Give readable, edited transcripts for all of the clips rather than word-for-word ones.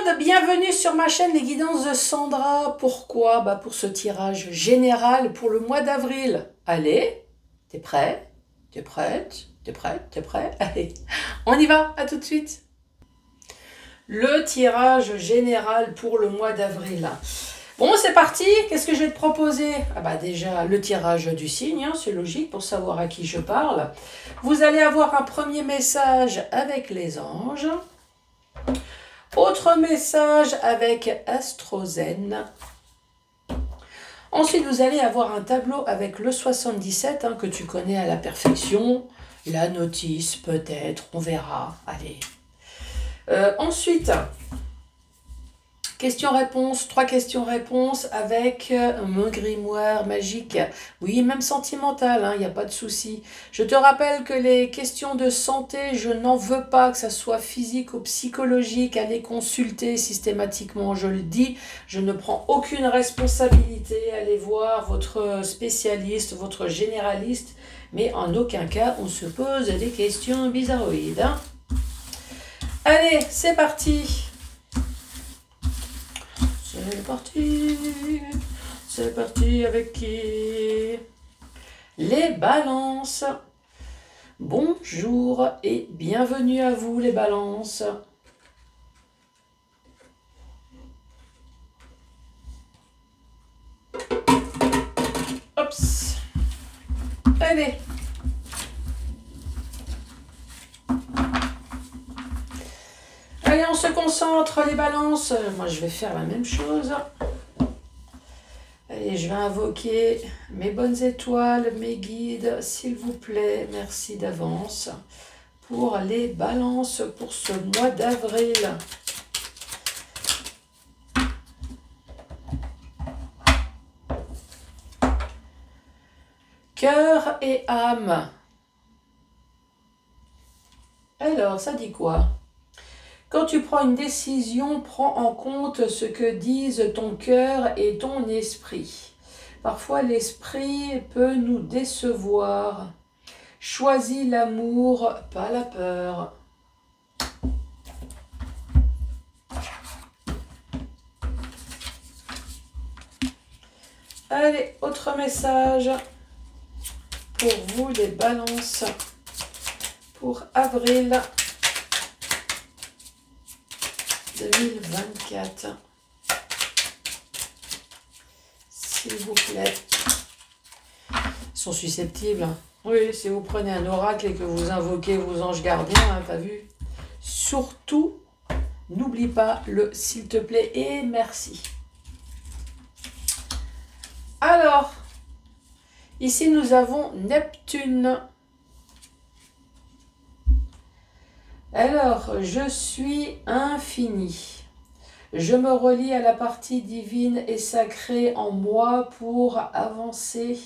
monde, bienvenue sur ma chaîne Les Guidances de Sandra. Pourquoi? Pour ce tirage général pour le mois d'avril. Allez, t'es prêt? T'es prête? T'es prête? T'es prêt? Allez, on y va, à tout de suite. Le tirage général pour le mois d'avril. Bon, c'est parti. Qu'est-ce que je vais te proposer? Déjà, le tirage du signe, hein, c'est logique pour savoir à qui je parle. Vous allez avoir un premier message avec les anges. Autre message avec Astrozen. Ensuite, vous allez avoir un tableau avec le 77, hein, que tu connais à la perfection. La notice, peut-être, on verra. Allez. Ensuite, questions-réponses, 3 questions-réponses avec mon grimoire magique. Oui, même sentimental, il n'y a pas de souci. Je te rappelle que les questions de santé, je n'en veux pas, que ça soit physique ou psychologique. Allez consulter systématiquement, je le dis. Je ne prends aucune responsabilité. Allez voir votre spécialiste, votre généraliste. Mais en aucun cas, on se pose des questions bizarroïdes. Allez, c'est parti. C'est parti avec qui? Les balances. Bonjour et bienvenue à vous les balances. Hops. Allez. Allez, on se concentre, les balances. Moi, je vais faire la même chose. Allez, je vais invoquer mes bonnes étoiles, mes guides, s'il vous plaît. Merci d'avance pour les balances pour ce mois d'avril. Cœur et âme. Alors, ça dit quoi? Quand tu prends une décision, prends en compte ce que disent ton cœur et ton esprit. Parfois, l'esprit peut nous décevoir. Choisis l'amour, pas la peur. Allez, autre message pour vous les balances pour avril 2024. S'il vous plaît. Ils sont susceptibles. Oui, si vous prenez un oracle et que vous invoquez vos anges gardiens, t'as vu? Surtout, n'oublie pas le s'il te plaît et merci. Alors, ici nous avons Neptune. Alors, je suis infini. Je me relie à la partie divine et sacrée en moi pour avancer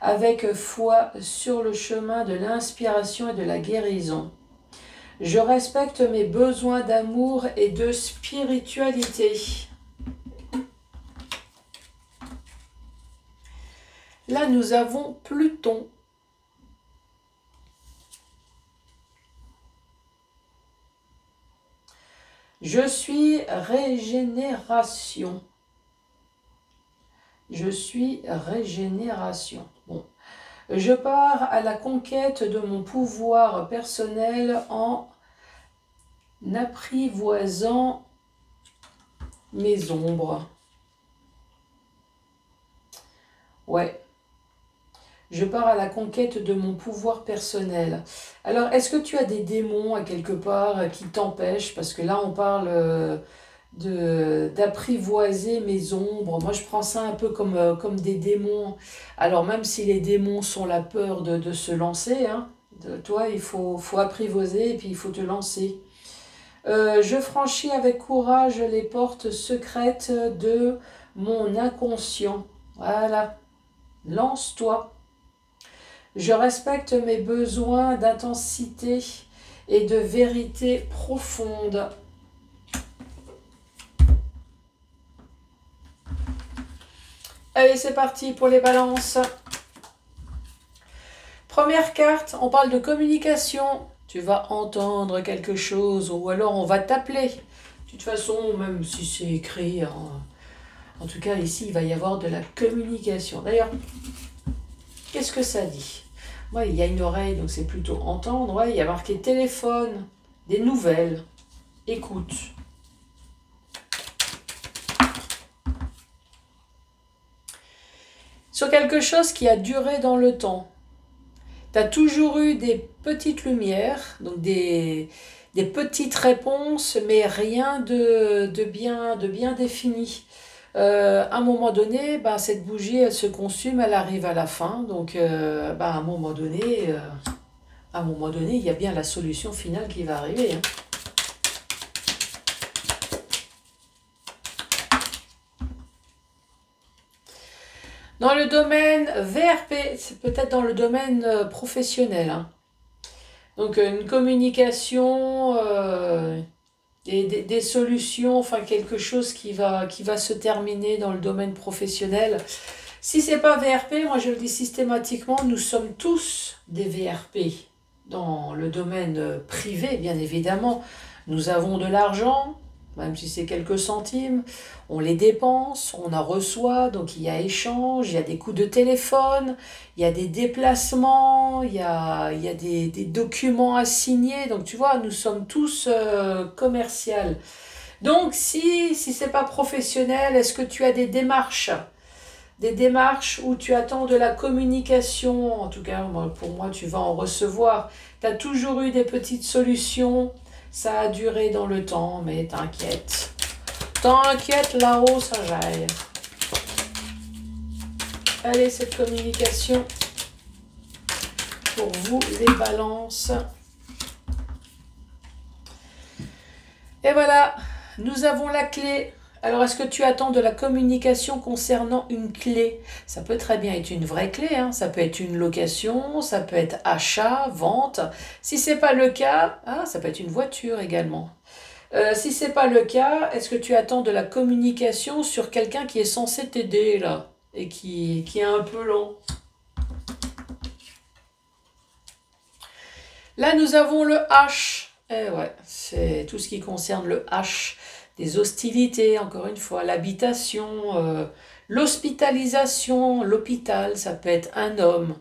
avec foi sur le chemin de l'inspiration et de la guérison. Je respecte mes besoins d'amour et de spiritualité. Là, nous avons Pluton. Je suis régénération. Je suis régénération. Bon. Je pars à la conquête de mon pouvoir personnel en apprivoisant mes ombres. Ouais. Je pars à la conquête de mon pouvoir personnel. Alors, est-ce que tu as des démons à quelque part qui t'empêchent? Parce que là, on parle d'apprivoiser mes ombres. Moi, je prends ça un peu comme des démons. Alors, même si les démons sont la peur de se lancer, hein, toi, il faut apprivoiser et puis il faut te lancer. Je franchis avec courage les portes secrètes de mon inconscient. Voilà. Lance-toi. Je respecte mes besoins d'intensité et de vérité profonde. Allez, c'est parti pour les balances. Première carte, on parle de communication. Tu vas entendre quelque chose ou alors on va t'appeler. De toute façon, même si c'est écrit, hein, en tout cas ici, il va y avoir de la communication. D'ailleurs, qu'est-ce que ça dit? Ouais, il y a une oreille, donc c'est plutôt entendre. Ouais, il y a marqué téléphone, des nouvelles, écoute. Sur quelque chose qui a duré dans le temps. Tu as toujours eu des petites lumières, donc des petites réponses, mais rien de bien défini. À un moment donné, bah, cette bougie, elle se consume, elle arrive à la fin. Donc, bah, à un moment donné, il y a bien la solution finale qui va arriver, hein. Dans le domaine VRP, c'est peut-être dans le domaine professionnel, hein. Donc, une communication, des solutions, enfin quelque chose qui va se terminer dans le domaine professionnel. Si c'est pas VRP, moi je le dis systématiquement, nous sommes tous des VRP. Dans le domaine privé, bien évidemment, nous avons de l'argent, même si c'est quelques centimes, on les dépense, on en reçoit, donc il y a échange, il y a des coups de téléphone, il y a des déplacements, il y a des documents à signer, donc tu vois, nous sommes tous commerciaux. Donc si c'est pas professionnel, est-ce que tu as des démarches? Des démarches où tu attends de la communication, en tout cas pour moi tu vas en recevoir, tu as toujours eu des petites solutions, ça a duré dans le temps, mais t'inquiète. T'inquiète, là-haut ça jaille. Allez, cette communication pour vous les balances. Et voilà, nous avons la clé. Alors, est-ce que tu attends de la communication concernant une clé? Ça peut très bien être une vraie clé, hein. Ça peut être une location, ça peut être achat, vente. Si ce n'est pas le cas, ah, ça peut être une voiture également. Si ce n'est pas le cas, est-ce que tu attends de la communication sur quelqu'un qui est censé t'aider là et qui est un peu lent? Là, nous avons le H. Eh ouais, c'est tout ce qui concerne le H. Des hostilités, encore une fois, l'habitation, l'hospitalisation, l'hôpital, ça peut être un homme.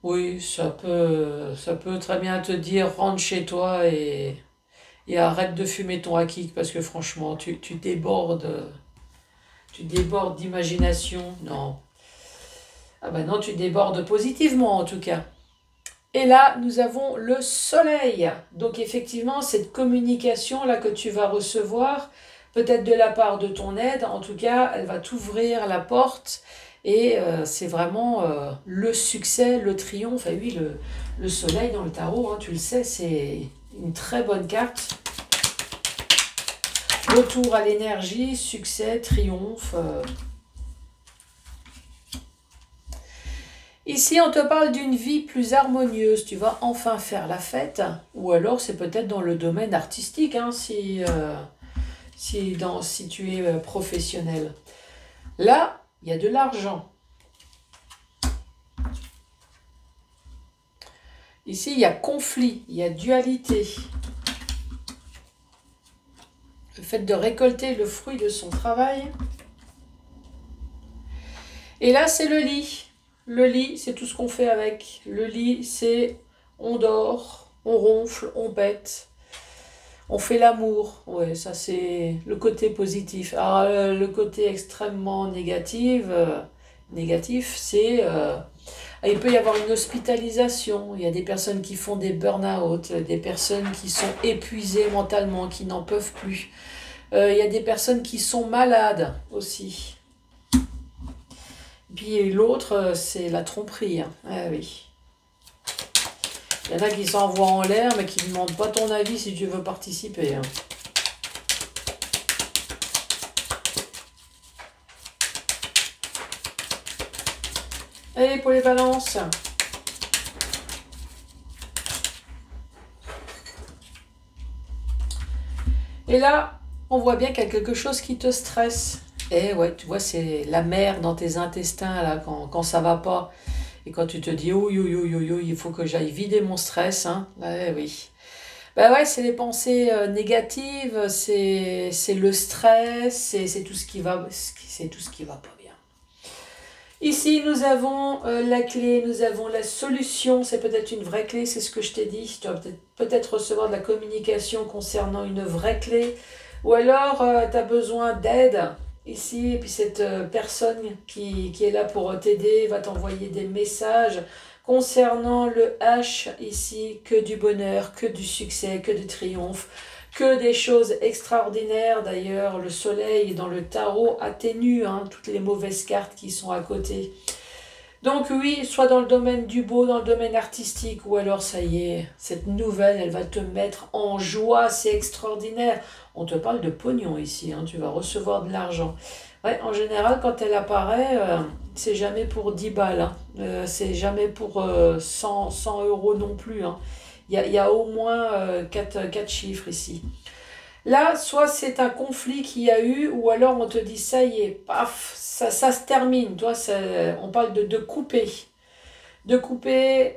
Oui, ça peut très bien te dire rentre chez toi et arrête de fumer ton hakik parce que franchement, tu débordes d'imagination. Non. Ah ben non, tu débordes positivement en tout cas. Et là, nous avons le soleil. Donc effectivement, cette communication-là que tu vas recevoir, peut-être de la part de ton aide, en tout cas, elle va t'ouvrir la porte. Et c'est vraiment le succès, le triomphe. Et oui, le soleil dans le tarot, hein, tu le sais, c'est une très bonne carte. Retour à l'énergie, succès, triomphe. Ici, on te parle d'une vie plus harmonieuse. Tu vas enfin faire la fête. Ou alors, c'est peut-être dans le domaine artistique, hein, si tu es professionnel. Là, il y a de l'argent. Ici, il y a conflit, il y a dualité. Le fait de récolter le fruit de son travail. Et là, c'est le lit. Le lit, c'est tout ce qu'on fait avec. Le lit, c'est on dort, on ronfle, on pète, on fait l'amour. Ouais, ça c'est le côté positif. Alors le côté extrêmement négatif, c'est il peut y avoir une hospitalisation. Il y a des personnes qui font des burn-out, des personnes qui sont épuisées mentalement, qui n'en peuvent plus. Il y a des personnes qui sont malades aussi. Puis l'autre, c'est la tromperie, hein. Ah oui. Il y en a qui s'envoient en l'air, mais qui ne demandent pas ton avis si tu veux participer, hein. Allez, pour les balances. Et là, on voit bien qu'il y a quelque chose qui te stresse. Et ouais, tu vois, c'est la mer dans tes intestins, là, quand ça va pas. Et quand tu te dis, oui, il faut que j'aille vider mon stress, hein. Ouais, oui. Bah ouais, c'est les pensées négatives, c'est le stress, c'est tout ce qui va, c'est tout ce qui va pas bien. Ici, nous avons la clé, nous avons la solution, c'est peut-être une vraie clé, c'est ce que je t'ai dit. Tu vas peut-être recevoir de la communication concernant une vraie clé, ou alors tu as besoin d'aide ici, et puis cette personne qui est là pour t'aider va t'envoyer des messages concernant le H ici, que du bonheur, que du succès, que du triomphe, que des choses extraordinaires. D'ailleurs, le soleil dans le tarot atténue toutes les mauvaises cartes qui sont à côté. Donc oui, soit dans le domaine du beau, dans le domaine artistique, ou alors ça y est, cette nouvelle, elle va te mettre en joie, c'est extraordinaire. On te parle de pognon ici, tu vas recevoir de l'argent. Ouais, en général, quand elle apparaît, c'est jamais pour 10 balles, c'est jamais pour 100 euros non plus. Il y a au moins 4 chiffres ici. Là, soit c'est un conflit qu'il y a eu, ou alors on te dit ça y est, paf, ça se termine. Toi, on parle de couper. De couper,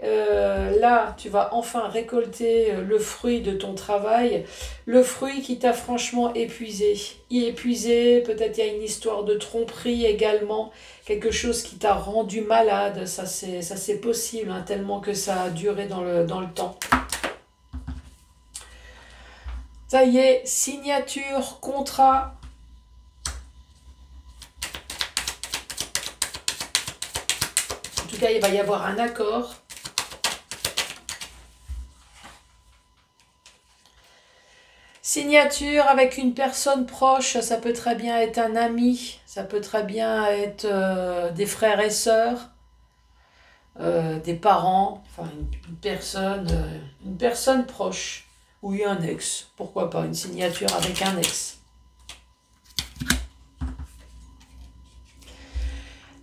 là, tu vas enfin récolter le fruit de ton travail, le fruit qui t'a franchement épuisé. Épuisé, peut-être il y a une histoire de tromperie également, quelque chose qui t'a rendu malade, ça c'est possible, tellement que ça a duré dans le temps. Ça y est, signature, contrat. En tout cas, il va y avoir un accord. Signature avec une personne proche, ça peut très bien être un ami, ça peut très bien être des frères et sœurs, des parents, enfin une personne proche. Oui, un ex, pourquoi pas, une signature avec un ex.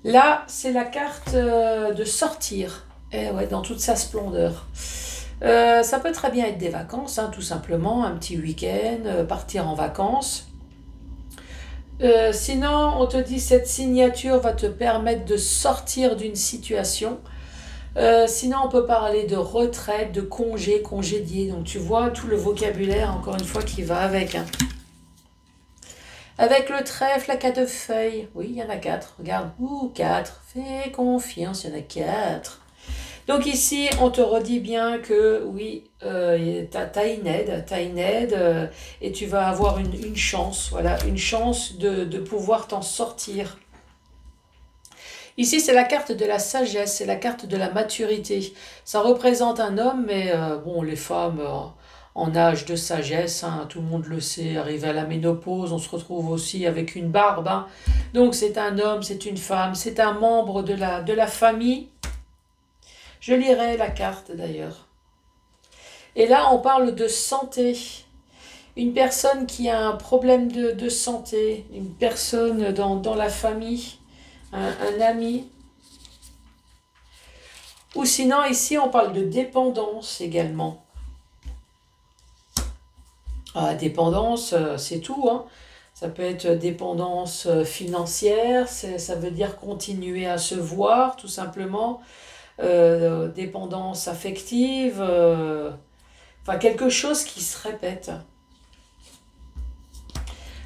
Là, c'est la carte de sortir, et ouais, dans toute sa splendeur. Ça peut très bien être des vacances, tout simplement, un petit week-end, partir en vacances. Sinon, on te dit cette signature va te permettre de sortir d'une situation. Sinon, on peut parler de retraite, de congé, congédier. Donc, tu vois tout le vocabulaire, encore une fois, qui va avec. Avec le trèfle, la 4 de feuilles. Oui, il y en a 4. Regarde. Ouh, 4. Fais confiance, il y en a 4. Donc ici, on te redit bien que oui, t'as une aide, et tu vas avoir une chance, voilà, une chance de pouvoir t'en sortir. Ici, c'est la carte de la sagesse, c'est la carte de la maturité. Ça représente un homme, mais bon, les femmes en âge de sagesse, tout le monde le sait, arrivé à la ménopause, on se retrouve aussi avec une barbe. Donc c'est un homme, c'est une femme, c'est un membre de la famille. Je lirai la carte d'ailleurs. Et là, on parle de santé. Une personne qui a un problème de santé, une personne dans la famille, un ami. Ou sinon, ici, on parle de dépendance également. Dépendance, c'est tout. Ça peut être dépendance financière, ça veut dire continuer à se voir, tout simplement. Dépendance affective, enfin quelque chose qui se répète.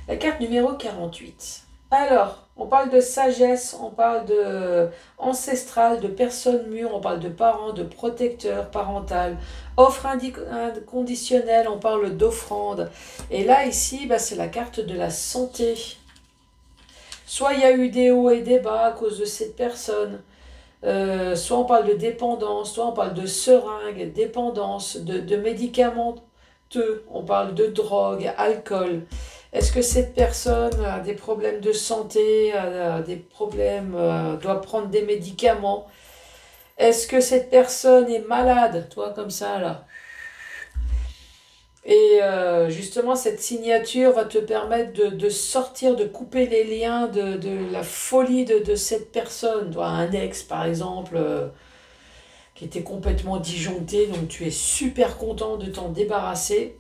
La carte numéro 48. Alors, on parle de sagesse, on parle de ancestrale, de personnes mûres, on parle de parents, de protecteurs parental, offre inconditionnelle, on parle d'offrande. Et là, ici, c'est la carte de la santé. Soit il y a eu des hauts et des bas à cause de cette personne, soit on parle de dépendance, soit on parle de seringue, dépendance, de médicamenteux, on parle de drogue, alcool. Est-ce que cette personne a des problèmes de santé, a des problèmes, doit prendre des médicaments? Est-ce que cette personne est malade, toi comme ça là? Et justement, cette signature va te permettre de sortir, de couper les liens de la folie de cette personne. Toi, un ex, par exemple, qui était complètement disjoncté, donc tu es super content de t'en débarrasser.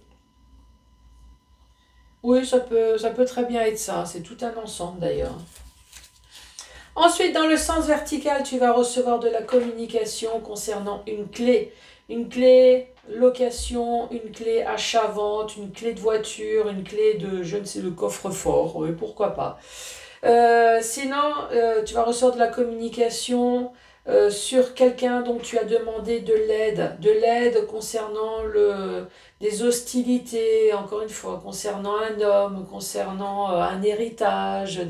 Oui, ça peut très bien être ça. C'est tout un ensemble, d'ailleurs. Ensuite, dans le sens vertical, tu vas recevoir de la communication concernant une clé. Une clé location, une clé achat-vente, une clé de voiture, une clé de, je ne sais, le coffre-fort, oui, pourquoi pas. Sinon, tu vas ressortir de la communication sur quelqu'un dont tu as demandé de l'aide concernant des hostilités, encore une fois, concernant un homme, concernant un héritage,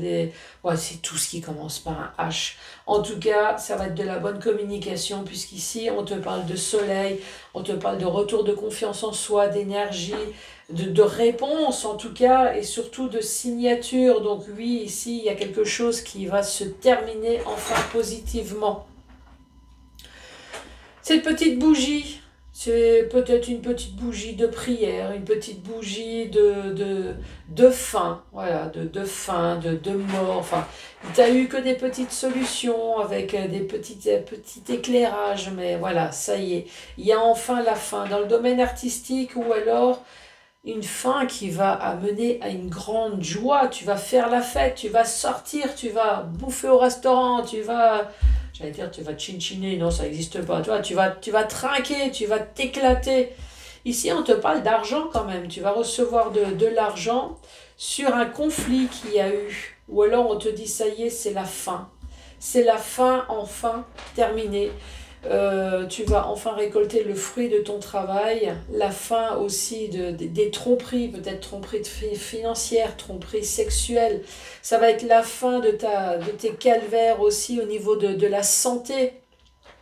ouais, c'est tout ce qui commence par un H. En tout cas, ça va être de la bonne communication, puisqu'ici, on te parle de soleil, on te parle de retour de confiance en soi, d'énergie, de réponse en tout cas, et surtout de signature. Donc oui, ici, il y a quelque chose qui va se terminer enfin positivement. Cette petite bougie, c'est peut-être une petite bougie de prière, une petite bougie de fin, voilà, de fin, de mort. Enfin, tu n'as eu que des petites solutions avec des petits éclairages, mais voilà, ça y est, il y a enfin la fin. Dans le domaine artistique ou alors une fin qui va amener à une grande joie. Tu vas faire la fête, tu vas sortir, tu vas bouffer au restaurant, tu vas, j'allais dire, tu vas chinchiner, non, ça n'existe pas. Tu vas trinquer, tu vas t'éclater. Ici, on te parle d'argent quand même. Tu vas recevoir de l'argent sur un conflit qu'il y a eu. Ou alors on te dit, ça y est, c'est la fin. C'est la fin, enfin, terminée. Tu vas enfin récolter le fruit de ton travail, la fin aussi des tromperies, peut-être tromperies financières, tromperies sexuelles. Ça va être la fin de tes calvaires aussi au niveau de la santé,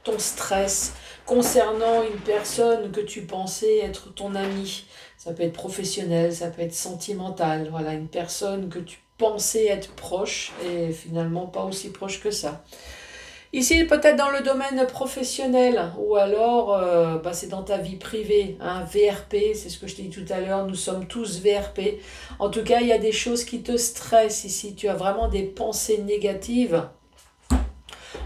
ton stress concernant une personne que tu pensais être ton ami. Ça peut être professionnel, ça peut être sentimental. Voilà, une personne que tu pensais être proche et finalement pas aussi proche que ça. Ici, peut-être dans le domaine professionnel, ou alors c'est dans ta vie privée, hein, VRP, c'est ce que je t'ai dit tout à l'heure, nous sommes tous VRP. En tout cas, il y a des choses qui te stressent ici, tu as vraiment des pensées négatives.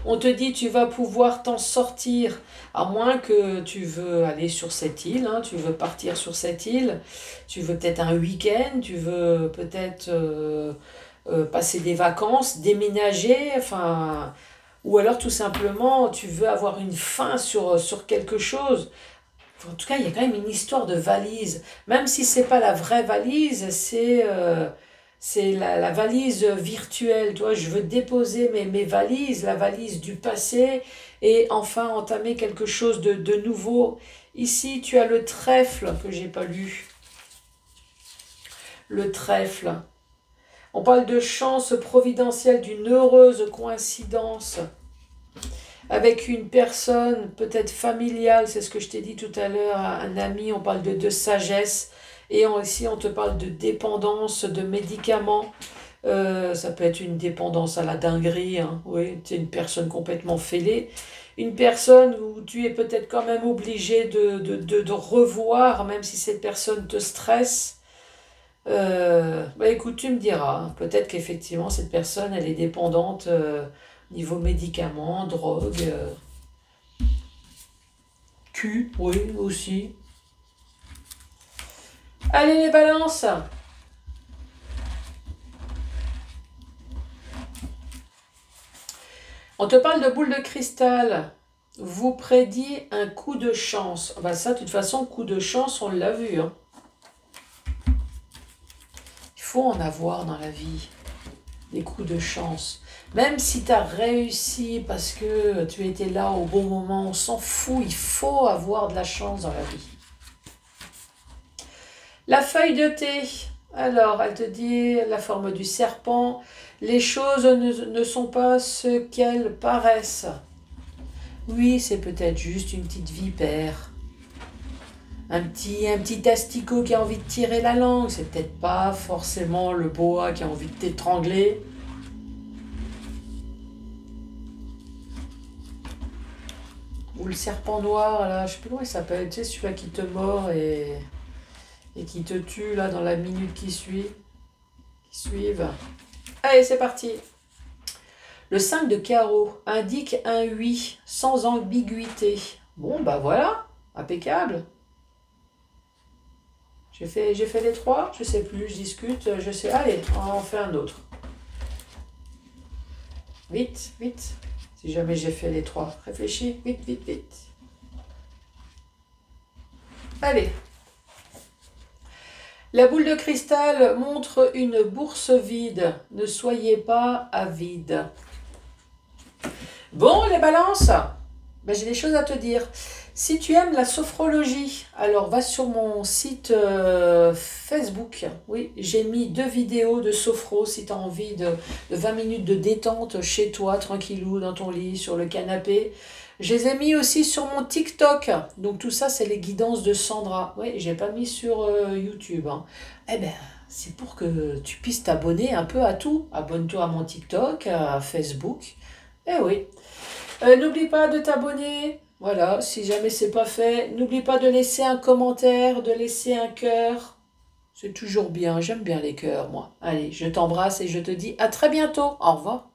On te dit tu vas pouvoir t'en sortir, à moins que tu veux aller sur cette île, hein, tu veux partir sur cette île, tu veux peut-être un week-end, tu veux peut-être passer des vacances, déménager, enfin... Ou alors tout simplement, tu veux avoir une fin sur quelque chose. En tout cas, il y a quand même une histoire de valise. Même si ce n'est pas la vraie valise, c'est la valise virtuelle. Tu vois, je veux déposer mes valises, la valise du passé, et enfin entamer quelque chose de nouveau. Ici, tu as le trèfle que j'ai pas lu. Le trèfle. On parle de chance providentielle, d'une heureuse coïncidence avec une personne peut-être familiale, c'est ce que je t'ai dit tout à l'heure, un ami, on parle de sagesse, et ici on te parle de dépendance, de médicaments, ça peut être une dépendance à la dinguerie, hein, oui, c'est une personne complètement fêlée, une personne où tu es peut-être quand même obligé de revoir, même si cette personne te stresse. Écoute, tu me diras, hein. Peut-être qu'effectivement cette personne elle est dépendante niveau médicaments, drogue, cul, oui aussi. Allez les balances, on te parle de boule de cristal, vous prédit un coup de chance. Ça de toute façon coup de chance on l'a vu, hein. Il faut en avoir dans la vie, des coups de chance. Même si tu as réussi parce que tu étais là au bon moment, on s'en fout, il faut avoir de la chance dans la vie. La feuille de thé, alors elle te dit la forme du serpent, les choses ne sont pas ce qu'elles paraissent. Oui, c'est peut-être juste une petite vipère. Un petit asticot qui a envie de tirer la langue, c'est peut-être pas forcément le boa qui a envie de t'étrangler. Ou le serpent noir, là, je sais plus comment il s'appelle, tu sais, celui-là qui te mord et qui te tue, là, dans la minute qui suivent. Allez, c'est parti. Le 5 de carreau indique un oui, sans ambiguïté. Bon, voilà, impeccable. J'ai fait les 3, je sais plus, je discute, je sais... Allez, on en fait un autre. Vite, vite. Si jamais j'ai fait les 3, réfléchis, vite, vite, vite. Allez. La boule de cristal montre une bourse vide. Ne soyez pas avide. Bon, les balances, ben, j'ai des choses à te dire. Si tu aimes la sophrologie, alors va sur mon site Facebook. Oui, j'ai mis 2 vidéos de sophro si tu as envie de 20 minutes de détente chez toi, tranquillou, dans ton lit, sur le canapé. Je les ai mis aussi sur mon TikTok. Donc tout ça, c'est les guidances de Sandra. Oui, j'ai pas mis sur YouTube. Hein. Eh ben, c'est pour que tu puisses t'abonner un peu à tout. Abonne-toi à mon TikTok, à Facebook. Eh oui. N'oublie pas de t'abonner. Voilà, si jamais c'est pas fait. N'oublie pas de laisser un commentaire, de laisser un cœur. C'est toujours bien. J'aime bien les cœurs, moi. Allez, je t'embrasse et je te dis à très bientôt. Au revoir.